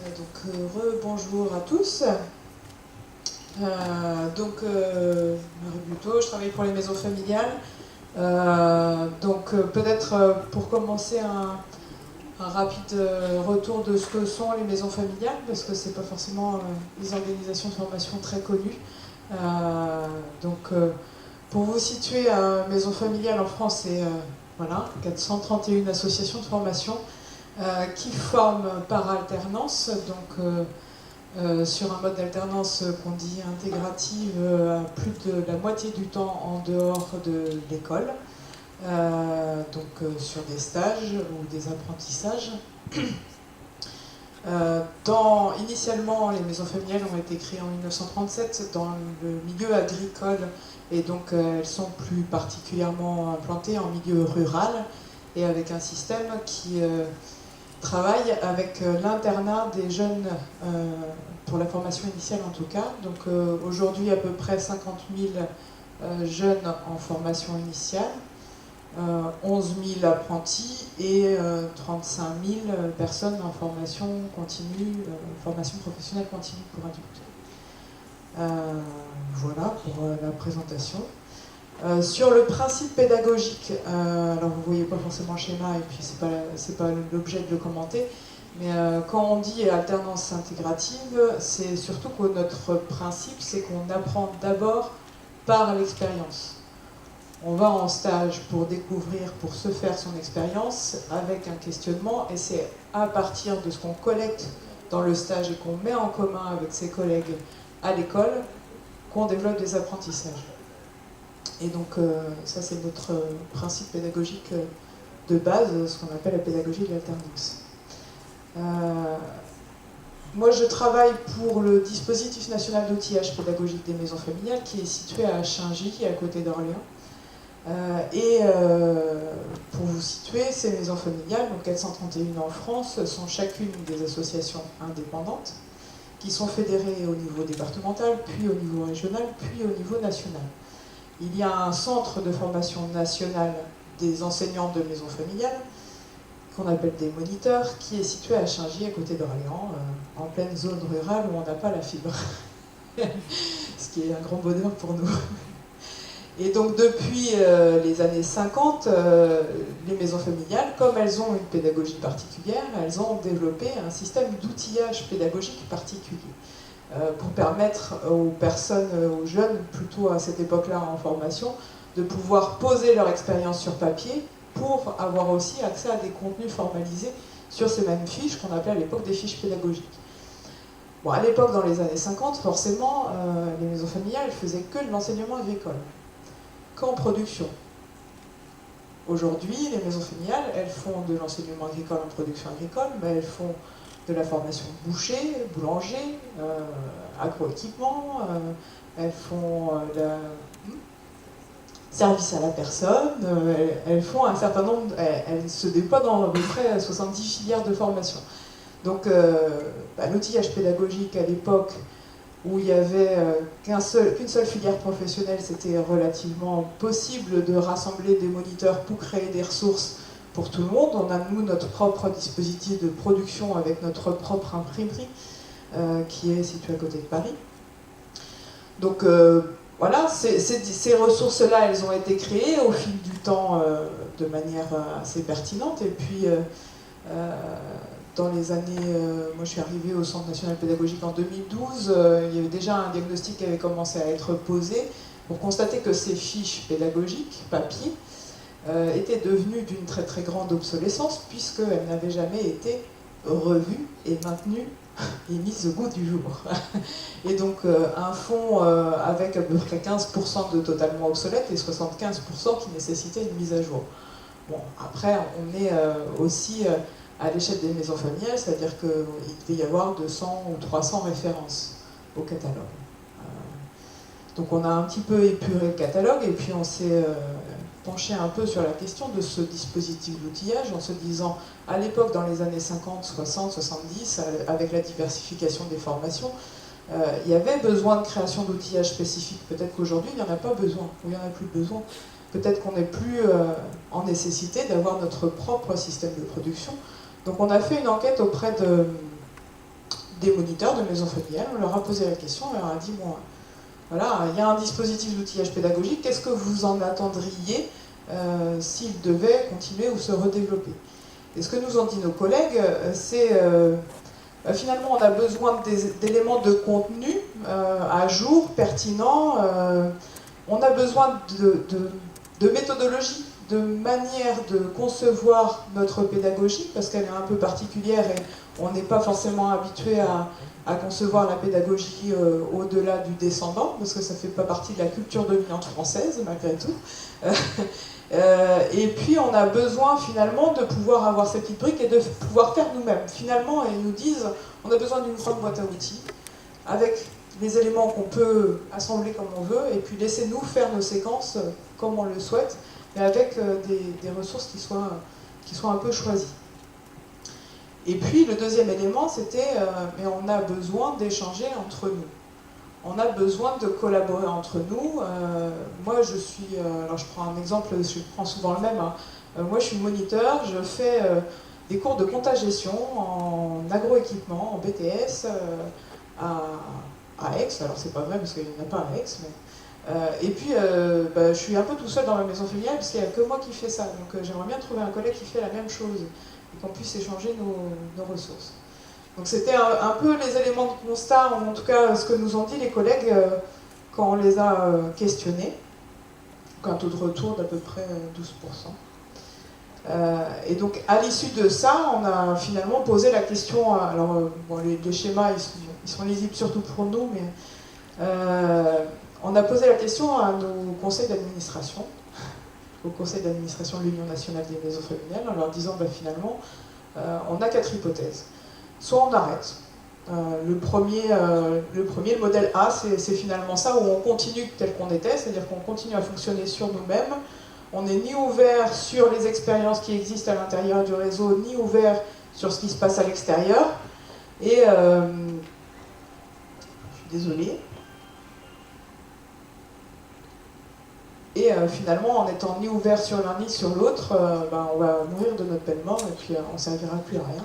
Rebonjour à tous. Marie Buteau, je travaille pour les maisons familiales. Peut-être pour commencer un rapide retour de ce que sont les maisons familiales, parce que c'est pas forcément des organisations de formation très connues. Pour vous situer, maison familiale en France, c'est voilà, 431 associations de formation qui forment par alternance, sur un mode d'alternance qu'on dit intégrative, plus de la moitié du temps en dehors de l'école, sur des stages ou des apprentissages. Initialement, les maisons familiales ont été créées en 1937 dans le milieu agricole, et donc elles sont plus particulièrement implantées en milieu rural, et avec un système qui travaille avec l'internat des jeunes, pour la formation initiale en tout cas. Aujourd'hui, à peu près 50 000 jeunes en formation initiale, 11 000 apprentis et 35 000 personnes en formation continue, formation professionnelle continue pour adultes. Voilà pour la présentation. Sur le principe pédagogique, alors vous ne voyez pas forcément le schéma et puis c'est pas l'objet de le commenter, mais quand on dit alternance intégrative, c'est surtout que notre principe, c'est qu'on apprend d'abord par l'expérience. On va en stage pour découvrir, pour se faire son expérience avec un questionnement, et c'est à partir de ce qu'on collecte dans le stage et qu'on met en commun avec ses collègues à l'école qu'on développe des apprentissages. Et donc ça, c'est notre principe pédagogique de base, ce qu'on appelle la pédagogie de l'alternance. Moi, je travaille pour le dispositif national d'outillage pédagogique des maisons familiales, qui est situé à Chaingy, à côté d'Orléans. Pour vous situer, ces maisons familiales, donc 431 en France, sont chacune des associations indépendantes, qui sont fédérées au niveau départemental, puis au niveau régional, puis au niveau national. Il y a un centre de formation nationale des enseignants de maisons familiales, qu'on appelle des moniteurs, qui est situé à Chaingy, à côté d'Orléans, en pleine zone rurale où on n'a pas la fibre. Ce qui est un grand bonheur pour nous. Et donc depuis les années 50, les maisons familiales, comme elles ont une pédagogie particulière, elles ont développé un système d'outillage pédagogique particulier. Pour permettre aux personnes, aux jeunes, plutôt à cette époque-là en formation, de pouvoir poser leur expérience sur papier pour avoir aussi accès à des contenus formalisés sur ces mêmes fiches qu'on appelait à l'époque des fiches pédagogiques. Bon, à l'époque, dans les années 50, forcément, les maisons familiales ne faisaient que de l'enseignement agricole, qu'en production. Aujourd'hui, les maisons familiales, elles font de l'enseignement agricole en production agricole, mais elles font de la formation boucher, boulanger, agroéquipement, elles font service à la personne, elles font un certain nombre, elles se déploient dans à peu près 70 filières de formation. Donc l'outillage pédagogique à l'époque où il n'y avait qu'une seule filière professionnelle, c'était relativement possible de rassembler des moniteurs pour créer des ressources pour tout le monde. On a, nous, notre propre dispositif de production avec notre propre imprimerie qui est située à côté de Paris. Donc voilà, ces ressources-là, elles ont été créées au fil du temps de manière assez pertinente. Et puis, dans les années... moi, je suis arrivée au Centre national pédagogique en 2012. Il y avait déjà un diagnostic qui avait commencé à être posé pour constater que ces fiches pédagogiques, papier, était devenue d'une très très grande obsolescence, puisqu'elle n'avait jamais été revue et maintenue et mise au goût du jour. Et donc un fonds avec à peu près 15% de totalement obsolète et 75% qui nécessitait une mise à jour. Bon, après on est aussi à l'échelle des maisons familiales, c'est-à-dire qu'il devait y avoir 200 ou 300 références au catalogue. Donc on a un petit peu épuré le catalogue et puis on s'est penché un peu sur la question de ce dispositif d'outillage en se disant, à l'époque, dans les années 50, 60, 70, avec la diversification des formations, il y avait besoin de création d'outillage spécifique. Peut-être qu'aujourd'hui, il n'y en a pas besoin, ou il n'y en a plus besoin. Peut-être qu'on n'est plus en nécessité d'avoir notre propre système de production. Donc on a fait une enquête auprès des moniteurs de maisons familiales. On leur a posé la question, on leur a dit, bon, voilà, il y a un dispositif d'outillage pédagogique, qu'est-ce que vous en attendriez s'il devait continuer ou se redévelopper? Et ce que nous ont dit nos collègues, c'est finalement on a besoin d'éléments de contenu à jour, pertinents, on a besoin de méthodologie, de manière de concevoir notre pédagogie, parce qu'elle est un peu particulière et on n'est pas forcément habitué à concevoir la pédagogie au-delà du descendant, parce que ça ne fait pas partie de la culture dominante française, malgré tout. Et puis on a besoin finalement de pouvoir avoir ces petites briques et de pouvoir faire nous-mêmes. Finalement, ils nous disent, on a besoin d'une grande boîte à outils, avec les éléments qu'on peut assembler comme on veut, et puis laissez-nous faire nos séquences comme on le souhaite, mais avec des ressources qui soient un peu choisies. Et puis le deuxième élément, c'était, mais on a besoin d'échanger entre nous. On a besoin de collaborer entre nous. Moi, je suis, alors je prends un exemple, je prends souvent le même. Hein. Moi, je suis moniteur, je fais des cours de compta-gestion en agroéquipement, en BTS, à Aix. Alors, c'est pas vrai parce qu'il n'y en a pas à Aix, mais... et puis, je suis un peu tout seul dans ma maison familiale parce qu'il n'y a que moi qui fais ça. Donc, j'aimerais bien trouver un collègue qui fait la même chose et qu'on puisse échanger nos ressources. Donc c'était un peu les éléments de constat, en tout cas ce que nous ont dit les collègues quand on les a questionnés. Donc un taux de retour d'à peu près 12%. Et donc à l'issue de ça, on a finalement posé la question, alors bon, les schémas ils sont lisibles surtout pour nous, mais on a posé la question à nos conseils d'administration, au conseil d'administration de l'Union nationale des maisons familiales, en leur disant finalement on a 4 hypothèses. Soit on arrête. Le premier, le modèle A, c'est finalement ça, où on continue tel qu'on était, c'est-à-dire qu'on continue à fonctionner sur nous-mêmes. On n'est ni ouvert sur les expériences qui existent à l'intérieur du réseau, ni ouvert sur ce qui se passe à l'extérieur. Et, je suis désolée. Et finalement, en étant ni ouvert sur l'un ni sur l'autre, on va mourir de notre belle mort et puis on ne servira plus à rien.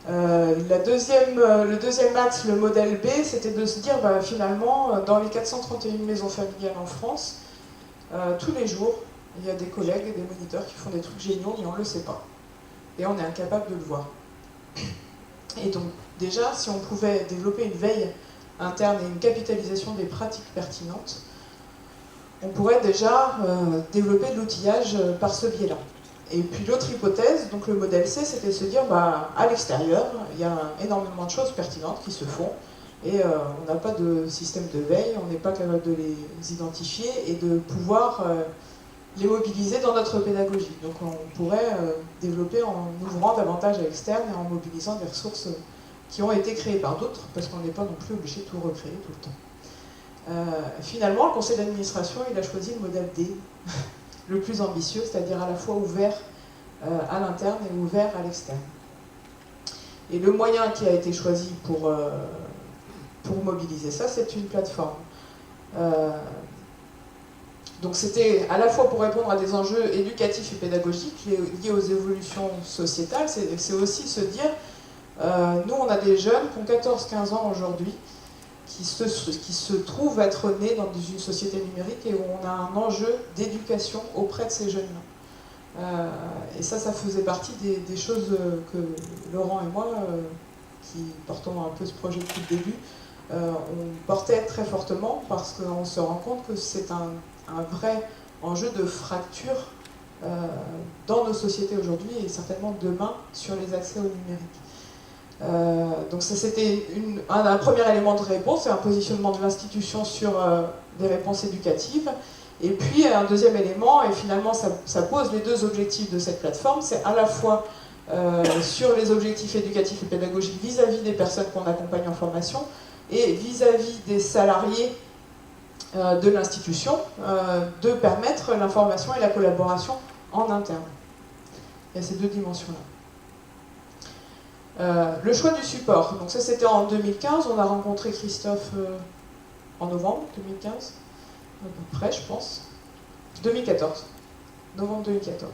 Le deuxième axe, le modèle B, c'était de se dire finalement, dans les 431 maisons familiales en France, tous les jours, il y a des collègues et des moniteurs qui font des trucs géniaux, mais on ne le sait pas. Et on est incapable de le voir. Et donc, déjà, si on pouvait développer une veille interne et une capitalisation des pratiques pertinentes, on pourrait déjà développer de l'outillage par ce biais-là. Et puis l'autre hypothèse, donc le modèle C, c'était de se dire, à l'extérieur, il y a énormément de choses pertinentes qui se font, et on n'a pas de système de veille, on n'est pas capable de les identifier et de pouvoir les mobiliser dans notre pédagogie. Donc on pourrait développer en ouvrant davantage à l'externe et en mobilisant des ressources qui ont été créées par d'autres, parce qu'on n'est pas non plus obligé de tout recréer tout le temps. Finalement, le conseil d'administration, il a choisi le modèle D, le plus ambitieux, c'est-à-dire à la fois ouvert à l'interne et ouvert à l'externe. Et le moyen qui a été choisi pour mobiliser ça, c'est une plateforme. Donc c'était à la fois pour répondre à des enjeux éducatifs et pédagogiques liés aux évolutions sociétales, c'est aussi se dire, nous on a des jeunes qui ont 14-15 ans aujourd'hui, qui se trouvent être nés dans une société numérique et où on a un enjeu d'éducation auprès de ces jeunes-là. Et ça faisait partie des choses que Laurent et moi, qui portons un peu ce projet depuis le début, on portait très fortement parce qu'on se rend compte que c'est un vrai enjeu de fracture dans nos sociétés aujourd'hui et certainement demain sur les accès au numérique. Donc ça c'était un premier élément de réponse, c'est un positionnement de l'institution sur des réponses éducatives. Et puis un deuxième élément, et finalement ça pose les deux objectifs de cette plateforme, c'est à la fois sur les objectifs éducatifs et pédagogiques vis-à-vis des personnes qu'on accompagne en formation et vis-à-vis des salariés de l'institution, de permettre l'information et la collaboration en interne. Il y a ces deux dimensions-là. Le choix du support, donc ça c'était en 2015, on a rencontré Christophe en novembre 2015, à peu près je pense, 2014, novembre 2014.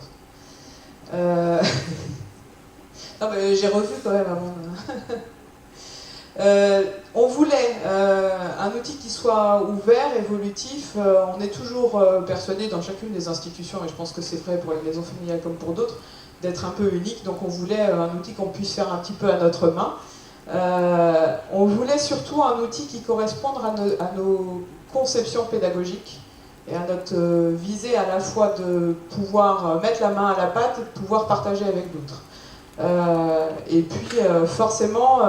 Non mais j'ai revu quand même avant. On voulait un outil qui soit ouvert, évolutif. On est toujours persuadé dans chacune des institutions, et je pense que c'est vrai pour les maisons familiales comme pour d'autres, d'être un peu unique. Donc on voulait un outil qu'on puisse faire un petit peu à notre main. On voulait surtout un outil qui corresponde à nos conceptions pédagogiques et à notre visée à la fois de pouvoir mettre la main à la pâte et de pouvoir partager avec d'autres. Et puis forcément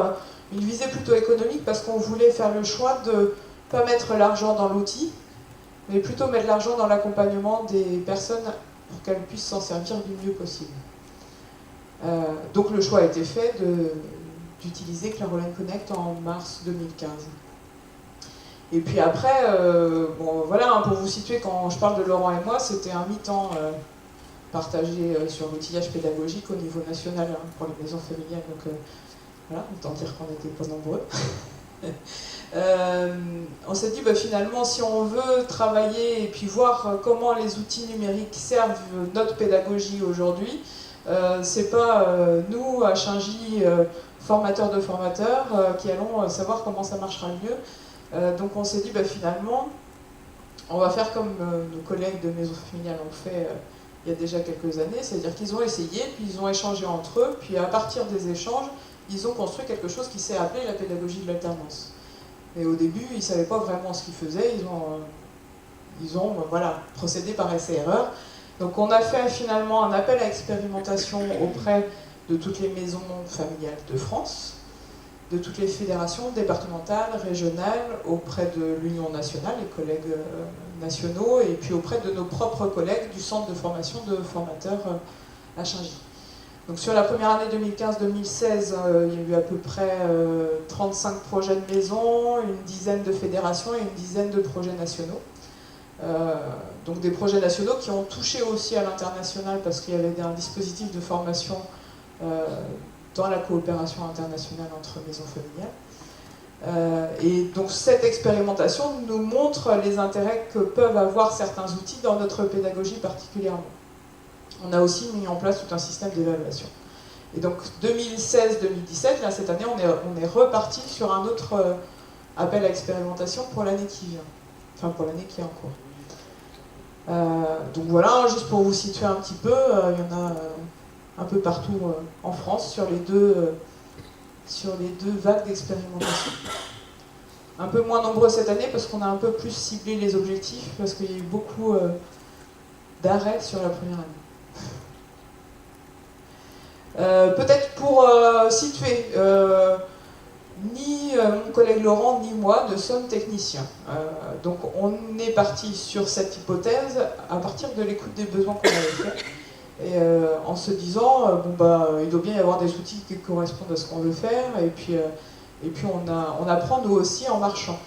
une visée plutôt économique parce qu'on voulait faire le choix de ne pas mettre l'argent dans l'outil, mais plutôt mettre l'argent dans l'accompagnement des personnes pour qu'elles puissent s'en servir du mieux possible. Donc le choix a été fait d'utiliser Clarolène Connect en mars 2015. Et puis après, bon, voilà, pour vous situer, quand je parle de Laurent et moi, c'était un mi-temps partagé sur l'outillage pédagogique au niveau national pour les maisons familiales. Donc voilà, autant dire qu'on n'était pas nombreux. On s'est dit, finalement, si on veut travailler et puis voir comment les outils numériques servent notre pédagogie aujourd'hui, c'est pas nous, à Shingy, formateurs de formateurs, qui allons savoir comment ça marchera le mieux. Donc on s'est dit, finalement, on va faire comme nos collègues de maisons familiales ont fait il y a déjà quelques années, c'est-à-dire qu'ils ont essayé, puis ils ont échangé entre eux, puis à partir des échanges, ils ont construit quelque chose qui s'est appelé la pédagogie de l'alternance. Mais au début, ils ne savaient pas vraiment ce qu'ils faisaient, ils ont voilà, procédé par essai-erreur. Donc on a fait finalement un appel à expérimentation auprès de toutes les maisons familiales de France, de toutes les fédérations départementales, régionales, auprès de l'Union nationale, les collègues nationaux, et puis auprès de nos propres collègues du centre de formation de formateurs à Shingy. Donc sur la première année 2015-2016, il y a eu à peu près 35 projets de maison, une dizaine de fédérations et une dizaine de projets nationaux. Donc des projets nationaux qui ont touché aussi à l'international parce qu'il y avait un dispositif de formation dans la coopération internationale entre maisons familiales. Et donc cette expérimentation nous montre les intérêts que peuvent avoir certains outils dans notre pédagogie particulièrement. On a aussi mis en place tout un système d'évaluation. Et donc 2016-2017, là cette année, on est reparti sur un autre appel à expérimentation pour l'année qui vient. Enfin pour l'année qui est en cours. Donc voilà, juste pour vous situer un petit peu, il y en a un peu partout en France sur les deux vagues d'expérimentation. Un peu moins nombreux cette année parce qu'on a un peu plus ciblé les objectifs, parce qu'il y a eu beaucoup d'arrêts sur la première année. Peut-être pour situer, ni mon collègue Laurent ni moi ne sommes techniciens. Donc on est parti sur cette hypothèse à partir de l'écoute des besoins qu'on avait fait. Et en se disant, il doit bien y avoir des outils qui correspondent à ce qu'on veut faire, et puis on apprend nous aussi en marchant.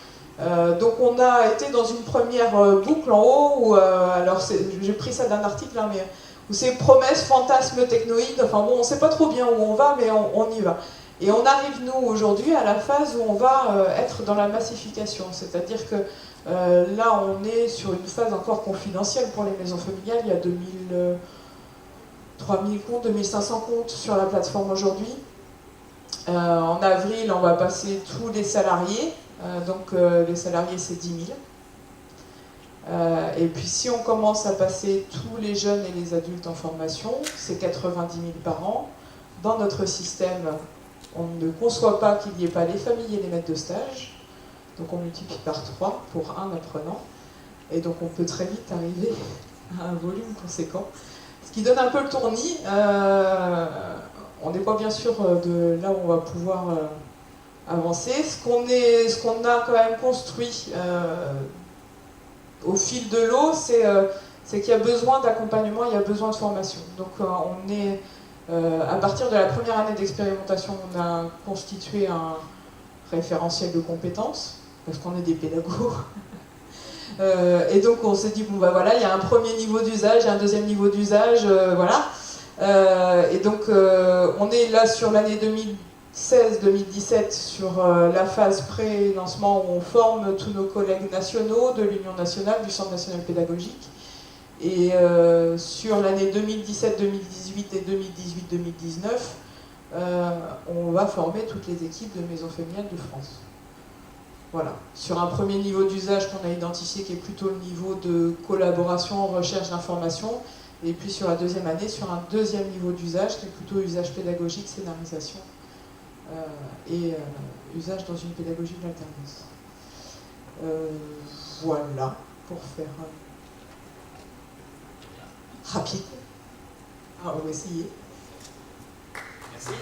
Donc on a été dans une première boucle en haut, où, alors j'ai pris ça d'un article, mais où c'est promesses, fantasmes, technoïdes, enfin bon, on ne sait pas trop bien où on va, mais on y va. Et on arrive, nous, aujourd'hui, à la phase où on va être dans la massification, c'est-à-dire que là, on est sur une phase encore confidentielle pour les maisons familiales, il y a 3000 comptes, 2500 comptes sur la plateforme aujourd'hui. En avril, on va passer tous les salariés, donc les salariés c'est 10 000. Et puis si on commence à passer tous les jeunes et les adultes en formation, c'est 90 000 par an. Dans notre système, on ne conçoit pas qu'il n'y ait pas les familles et les maîtres de stage, donc on multiplie par 3 pour un apprenant, et donc on peut très vite arriver à un volume conséquent. Ce qui donne un peu le tournis. On n'est pas bien sûr de là où on va pouvoir avancer. Ce qu'on a quand même construit au fil de l'eau, c'est qu'il y a besoin d'accompagnement, il y a besoin de formation. Donc on est, à partir de la première année d'expérimentation, on a constitué un référentiel de compétences, parce qu'on est des pédagogues. Et donc on s'est dit, voilà, il y a un premier niveau d'usage, il y a un deuxième niveau d'usage, voilà. Et donc on est là sur l'année 2016-2017 sur la phase pré-lancement où on forme tous nos collègues nationaux de l'Union nationale, du Centre national pédagogique. Et sur l'année 2017-2018 et 2018-2019, on va former toutes les équipes de maisons familiales de France. Voilà. Sur un premier niveau d'usage qu'on a identifié, qui est plutôt le niveau de collaboration, recherche d'informations, et puis sur la deuxième année, sur un deuxième niveau d'usage, qui est plutôt usage pédagogique, scénarisation, et usage dans une pédagogie de l'alternance. Voilà, pour faire rapide. Ah, on va essayer. Merci.